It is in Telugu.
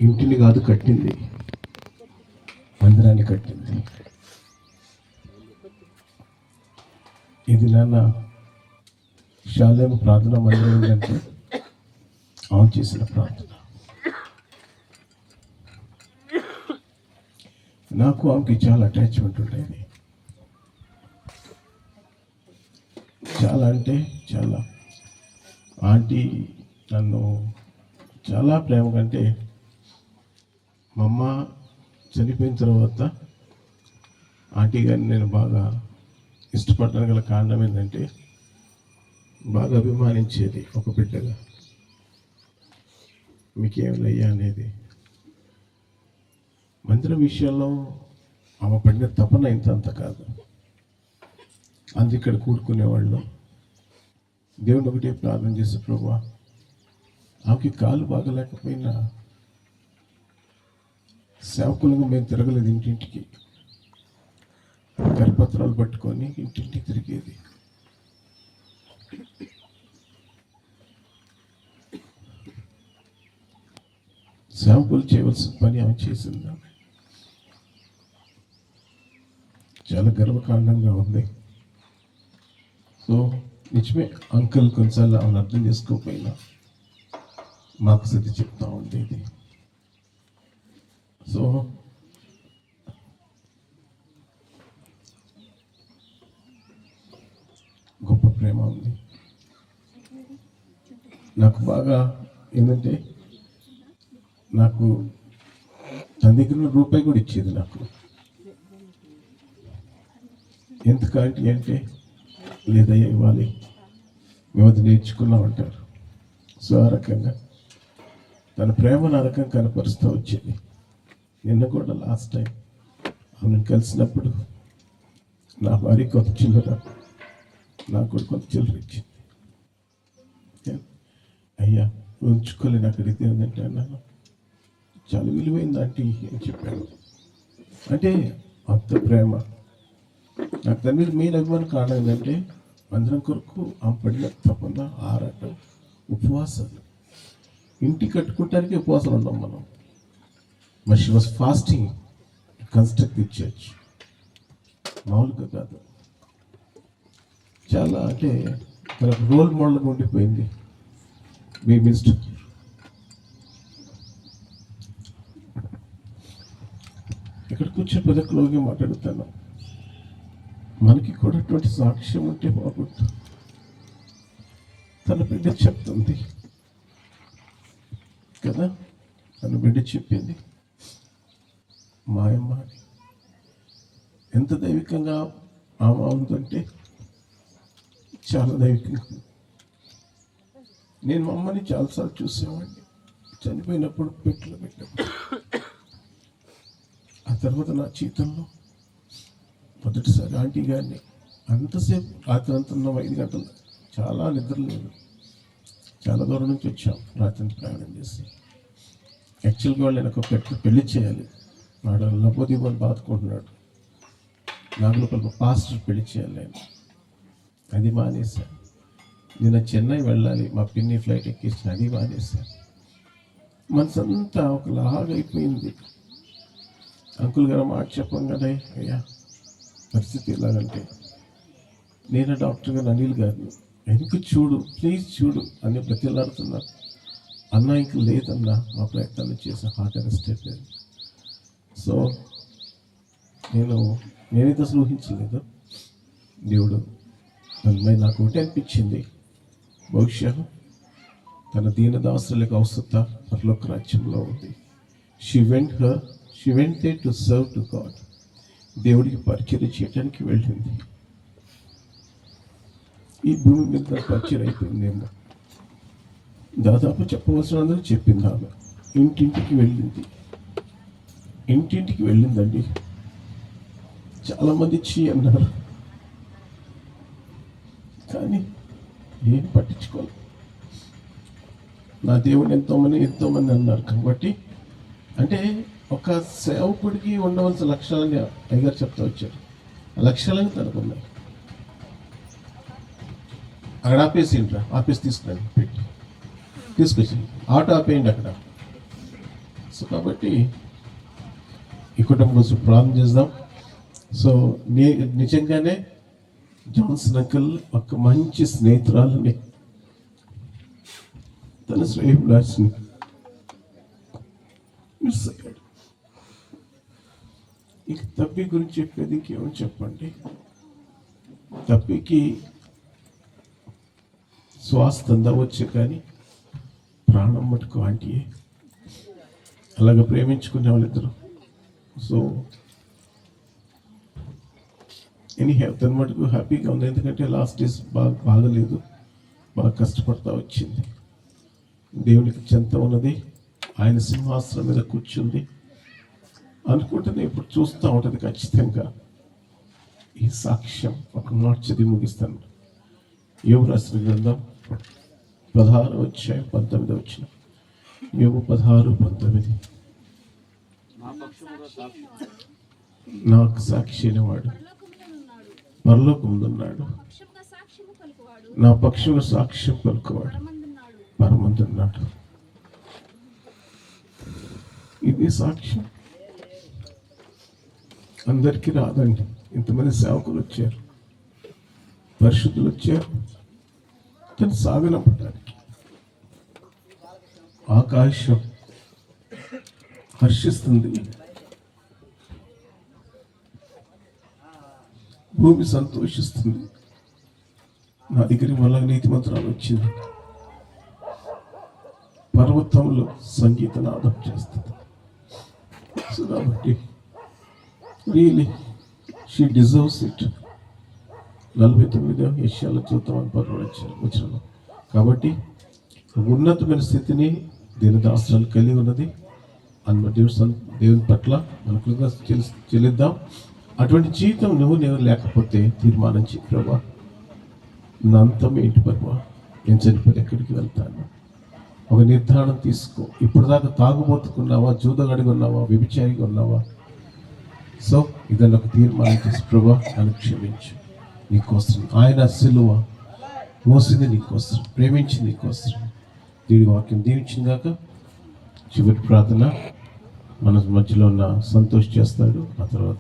ఇంటిని కాదు కట్టింది, మందిరాన్ని కట్టింది. ఇది నాన్న షాలేము ప్రార్థన మందిరం ఏంటంటే ఆమె చేసిన ప్రార్థన. నాకు ఆమెకి చాలా అటాచ్మెంట్ ఉండేది, చాలా అంటే చాలా. ఆంటీ నన్ను చాలా ప్రేమ కంటే మా అమ్మ చనిపోయిన తర్వాత ఆంటీ గారిని నేను బాగా ఇష్టపడడానికి గల కారణం ఏంటంటే బాగా అభిమానించేది ఒక బిడ్డగా. మీకేమిలయ్యా అనేది. మందిరం విషయంలో ఆమె పడిన తపన ఇంత కాదు. అందు ఇక్కడ కూడుకునేవాళ్ళు దేవుని ఒకటే ప్రార్థన చేసే ప్రభువా, ఆమెకి కాలు బాగలేకపోయినా సేవకులుగా మేము తిరగలేదు, ఇంటింటికి కరపత్రాలు పట్టుకొని ఇంటింటికి తిరిగేది. సేవకులు చేయవలసిన పని ఆమె చేసింది. ఆమె చాలా గర్వకారణంగా ఉంది. సో నిజమే, అంకుల్ కొన్నిసార్లు ఆమెను అర్థం చేసుకోకపోయినా మాకు సరి చెప్తా ఉండేది. సో గొప్ప ప్రేమ ఉంది నాకు. బాగా ఏంటంటే నాకు తన దగ్గర రూపాయి కూడా ఇచ్చేది నాకు. ఎందుకంటే అంటే లేదయ్యా ఇవ్వాలి, మేము అది నేర్చుకున్నామంటారు. సో ఆ రకంగా తన ప్రేమను ఆ రకంగా కనపరుస్తూ వచ్చేది. నిన్న కూడా లాస్ట్ టైం ఆమెను కలిసినప్పుడు నా భార్య కొంత చిల్లర, నాకు కూడా కొంత చిల్లర ఇచ్చింది. అయ్యా ఉంచుకోలేను, అక్కడికి ఏంటంటే అన్నాను, చాలా విలువైంది ఆంటీ అని చెప్పాను. అంటే అంత ప్రేమ నాకు. దాని మీద మెయిన్ అభిమానం కారణం ఏంటంటే అందరం కొరకు ఆమె పడిన తప్పన, ఆరాటం, ఉపవాసాలు. ఇంటి కట్టుకోవటానికి ఉపవాసాలు ఉన్నాం మనం. But she was fasting construct the church. మామూలుగా కాదు, చాలా అంటే తనకు రోల్ మోడల్గా ఉండిపోయింది. మీ మినిస్టర్ ఇక్కడ కూర్చొని ప్రజల్లోకి మాట్లాడుతాను. మనకి కూడా అటువంటి సాక్ష్యం ఉంటే బాగుంటుంది. తన బిడ్డ చెప్తుంది కదా, తన బిడ్డ చెప్పింది మాయమ్మ అని. ఎంత దైవికంగా ఆమె ఉందంటే చాలా దైవికంగా. నేను మా అమ్మని చాలాసార్లు చూసేవాడిని చనిపోయినప్పుడు, పెట్టిలో పెట్టినప్పుడు. ఆ తర్వాత నా జీవితంలో మొదటిసారి ఆంటీ గారిని అంతసేపు రాత్రి అంతా ఉన్నాం, 5 గంటలు, చాలా నిద్ర లేదు. చాలా దూరం నుంచి వచ్చాం రాత్రి ప్రయాణం చేసి. యాక్చువల్గా వాళ్ళు నేను ఒక పెళ్లి చేయాలి, వాడు లబోదీపని బాదుకుంటున్నాడు. నాకు లోపల పాస్టర్ పెళ్లి చేయాలి నేను, అది మానేశాను. నిన్న చెన్నై వెళ్ళాలి, మా పిన్ని ఫ్లైట్ ఎక్కించిన, అది మానేశాను. మనసంతా ఒకలాగా అయిపోయింది. అంకుల్ గారు మాట చెప్పంగానే అయ్యా పరిస్థితి ఎలాగంటే, నేను డాక్టర్ గారు అనిల్ గారిని ఎందుకు చూడు, ప్లీజ్ చూడు అని ప్రతిలాడుతున్నారు. అన్న ఇంక లేదన్నా, మా ప్రయత్నాలు చేసిన హార్ట్ అరెస్ట్ అయిపోయింది. సో నేనైతే అసలు ఊహించలేదు. దేవుడు అమ్మాయి నాకు ఒకటి అనిపించింది, బహుశా తన దీనదాసులకు అవసరత పరలోక రాజ్యంలో ఉంది. She went there to serve to God. దేవుడికి పరిచయం చేయడానికి వెళ్ళింది. ఈ భూమి మీద పరిచయం అయిపోయిందేమో, దాదాపు చెప్పవలసిన అందరూ చెప్పింది. ఆమె ఇంటింటికి వెళ్ళిందండి. చాలామంది ఇచ్చి అన్నారు, కానీ ఏం పట్టించుకోవాలి. నా దేవుడు ఎంతోమంది అన్నారు. కాబట్టి అంటే ఒక సేవకుడికి ఉండవలసిన లక్షణాలని అయ్యగారు చెప్తా వచ్చారు. ఆ లక్షణాలని తనకున్నాయి. అక్కడ ఆపేసిండ్రా, ఆపేసి తీసుకురండి, పెట్టి తీసుకొచ్చి ఆటో ఆపేయండి అక్కడ. సో సో కాబట్టి ఈ కుటుంబం కోసం ప్రార్థన చేద్దాం. సో నిజంగానే జాన్సన్ అంకుల్ ఒక మంచి స్నేహితురాలని, తన శ్రేయభిలాషిని మిస్ అయ్యాడు. ఇక తప్పి గురించి చెప్పేది ఇంకేమని చెప్పండి. తప్పికి శ్వాస అందవచ్చు కానీ ప్రాణం మటుకు ఆంటీయే. అలాగ ప్రేమించుకునే వాళ్ళిద్దరు. సో ఎనీ తన మటుకు హ్యాపీగా ఉంది, ఎందుకంటే లాస్ట్ డేస్ బాగలేదు, బాగా కష్టపడతా వచ్చింది. దేవునికి చెంత ఉన్నది, ఆయన సింహాసనం మీద కూర్చుంది అనుకుంటేనే ఇప్పుడు చూస్తూ ఉంటుంది. ఖచ్చితంగా ఈ సాక్ష్యం ఒక మాట చదివి ముగిస్తాను. యోబు రాసిన గ్రంథం 16:19. యోబు 16:19. నాకు సాక్షి అయినవాడు పరలోకముందున్నాడు, నా పక్షముగా సాక్ష్యం పలుకువాడు పరమందున్నాడు. ఇది సాక్ష్యం అందరికీ రాదండి. ఇంతమంది సేవకులు వచ్చారు, పరిశుద్ధులు వచ్చారు, తను సాగనంపడానికి. ఆకాశం హర్షిస్తుంది, భూమి సంతోషిస్తుంది. నా దగ్గరికి మళ్ళా నీతి మంత్రాలు వచ్చింది. పర్వతంలో సంగీత నాదం చేస్తుంది. సో కాబట్టి రియలీ షీ డిజర్వ్స్ ఇట్. 49వ యెషయాలో చూద్దామని వచ్చిన కాబట్టి ఉన్నతమైన స్థితిని దీని దాసరాలు కలిగి ఉన్నది. దేవుని పట్ల మన కృతజ్ఞత చెల్లిద్దాం. అటువంటి జీవితం నేను లేకపోతే తీర్మానం చేయి, ప్రభా నా అంతం ఏంటి ప్రభా, నేను చనిపోయి ఎక్కడికి వెళ్తాను? ఒక నిర్ధారణ తీసుకో. ఇప్పుడు దాకా తాగుబోతుకున్నావా, జూదగడిగా ఉన్నావా, వ్యభిచారిగా ఉన్నావా? సో ఇదన్న ఒక తీర్మానం చేసి, ప్రభా నన్ను క్షమించు, నీకోసం ఆయన సిలువ మోసింది, నీకోసం ప్రేమించింది, నీకోసం. దేవుడి వాక్యం దీవించింది కాక చివరి ప్రార్థన మన మధ్యలో ఉన్న సంతోష్ చేస్తాడు. ఆ తర్వాత